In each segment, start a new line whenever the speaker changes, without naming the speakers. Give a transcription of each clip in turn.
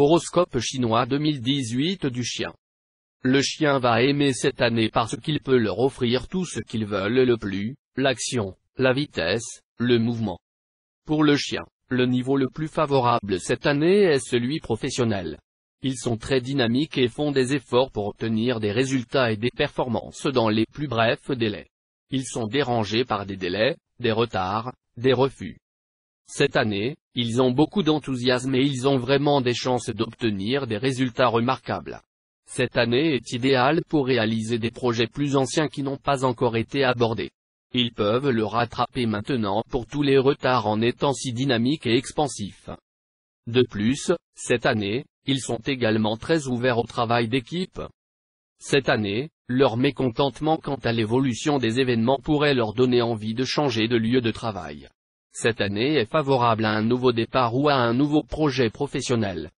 Horoscope chinois 2018 du chien. Le chien va aimer cette année parce qu'il peut leur offrir tout ce qu'ils veulent le plus, l'action, la vitesse, le mouvement. Pour le chien, le niveau le plus favorable cette année est celui professionnel. Ils sont très dynamiques et font des efforts pour obtenir des résultats et des performances dans les plus brefs délais. Ils sont dérangés par des délais, des retards, des refus. Cette année, ils ont beaucoup d'enthousiasme et ils ont vraiment des chances d'obtenir des résultats remarquables. Cette année est idéale pour réaliser des projets plus anciens qui n'ont pas encore été abordés. Ils peuvent le rattraper maintenant pour tous les retards en étant si dynamiques et expansifs. De plus, cette année, ils sont également très ouverts au travail d'équipe. Cette année, leur mécontentement quant à l'évolution des événements pourrait leur donner envie de changer de lieu de travail. Cette année est favorable à un nouveau départ ou à un nouveau projet professionnel.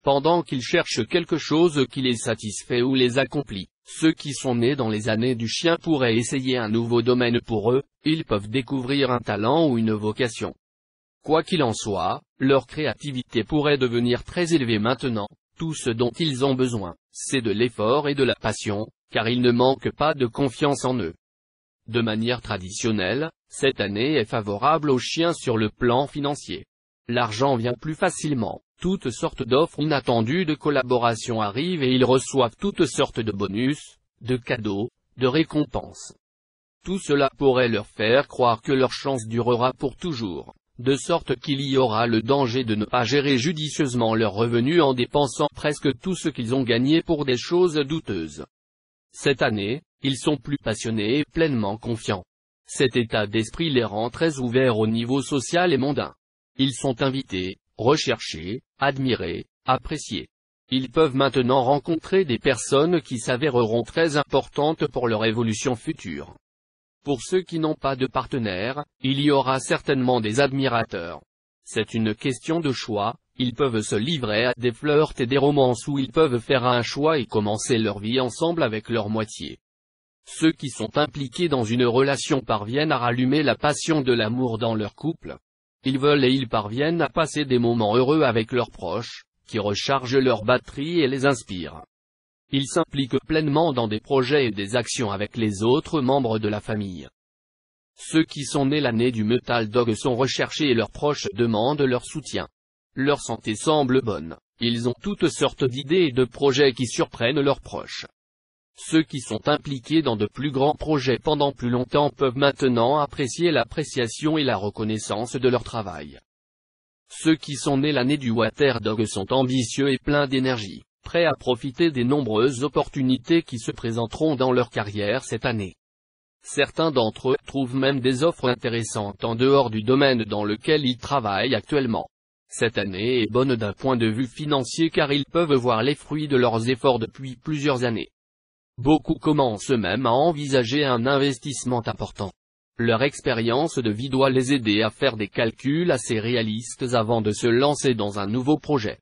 Pendant qu'ils cherchent quelque chose qui les satisfait ou les accomplit, ceux qui sont nés dans les années du chien pourraient essayer un nouveau domaine pour eux, ils peuvent découvrir un talent ou une vocation. Quoi qu'il en soit, leur créativité pourrait devenir très élevée maintenant, tout ce dont ils ont besoin, c'est de l'effort et de la passion, car ils ne manquent pas de confiance en eux. De manière traditionnelle, cette année est favorable aux chiens sur le plan financier. L'argent vient plus facilement, toutes sortes d'offres inattendues de collaboration arrivent et ils reçoivent toutes sortes de bonus, de cadeaux, de récompenses. Tout cela pourrait leur faire croire que leur chance durera pour toujours, de sorte qu'il y aura le danger de ne pas gérer judicieusement leurs revenus en dépensant presque tout ce qu'ils ont gagné pour des choses douteuses. Cette année, ils sont plus passionnés et pleinement confiants. Cet état d'esprit les rend très ouverts au niveau social et mondain. Ils sont invités, recherchés, admirés, appréciés. Ils peuvent maintenant rencontrer des personnes qui s'avéreront très importantes pour leur évolution future. Pour ceux qui n'ont pas de partenaire, il y aura certainement des admirateurs. C'est une question de choix, ils peuvent se livrer à des flirts et des romances où ils peuvent faire un choix et commencer leur vie ensemble avec leur moitié. Ceux qui sont impliqués dans une relation parviennent à rallumer la passion de l'amour dans leur couple. Ils veulent et ils parviennent à passer des moments heureux avec leurs proches, qui rechargent leur batterie et les inspirent. Ils s'impliquent pleinement dans des projets et des actions avec les autres membres de la famille. Ceux qui sont nés l'année du Metal Dog sont recherchés et leurs proches demandent leur soutien. Leur santé semble bonne, ils ont toutes sortes d'idées et de projets qui surprennent leurs proches. Ceux qui sont impliqués dans de plus grands projets pendant plus longtemps peuvent maintenant apprécier l'appréciation et la reconnaissance de leur travail. Ceux qui sont nés l'année du Water Dog sont ambitieux et pleins d'énergie, prêts à profiter des nombreuses opportunités qui se présenteront dans leur carrière cette année. Certains d'entre eux trouvent même des offres intéressantes en dehors du domaine dans lequel ils travaillent actuellement. Cette année est bonne d'un point de vue financier car ils peuvent voir les fruits de leurs efforts depuis plusieurs années. Beaucoup commencent même à envisager un investissement important. Leur expérience de vie doit les aider à faire des calculs assez réalistes avant de se lancer dans un nouveau projet.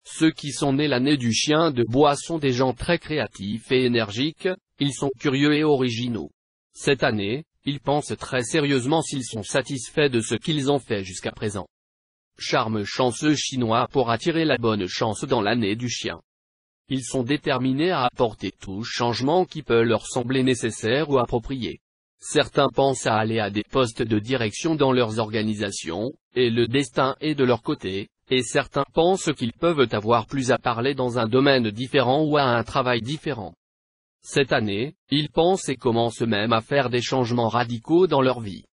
Ceux qui sont nés l'année du chien de bois sont des gens très créatifs et énergiques, ils sont curieux et originaux. Cette année, ils pensent très sérieusement s'ils sont satisfaits de ce qu'ils ont fait jusqu'à présent. Charme chanceux chinois pour attirer la bonne chance dans l'année du chien. Ils sont déterminés à apporter tout changement qui peut leur sembler nécessaire ou approprié. Certains pensent à aller à des postes de direction dans leurs organisations, et le destin est de leur côté, et certains pensent qu'ils peuvent avoir plus à parler dans un domaine différent ou à un travail différent. Cette année, ils pensent et commencent même à faire des changements radicaux dans leur vie.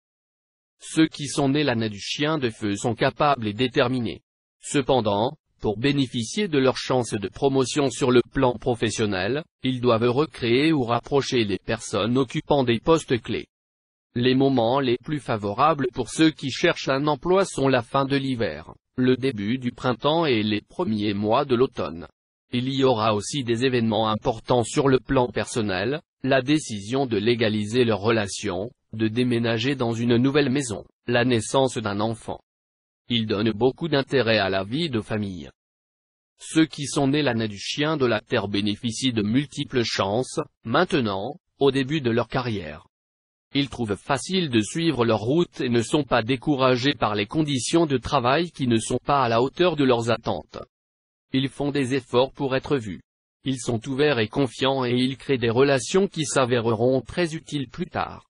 Ceux qui sont nés l'année du chien de feu sont capables et déterminés. Cependant, pour bénéficier de leur chance de promotion sur le plan professionnel, ils doivent recréer ou rapprocher les personnes occupant des postes clés. Les moments les plus favorables pour ceux qui cherchent un emploi sont la fin de l'hiver, le début du printemps et les premiers mois de l'automne. Il y aura aussi des événements importants sur le plan personnel, la décision de légaliser leur relation, de déménager dans une nouvelle maison, la naissance d'un enfant. Ils donnent beaucoup d'intérêt à la vie de famille. Ceux qui sont nés l'année du chien de la terre bénéficient de multiples chances, maintenant, au début de leur carrière. Ils trouvent facile de suivre leur route et ne sont pas découragés par les conditions de travail qui ne sont pas à la hauteur de leurs attentes. Ils font des efforts pour être vus. Ils sont ouverts et confiants et ils créent des relations qui s'avéreront très utiles plus tard.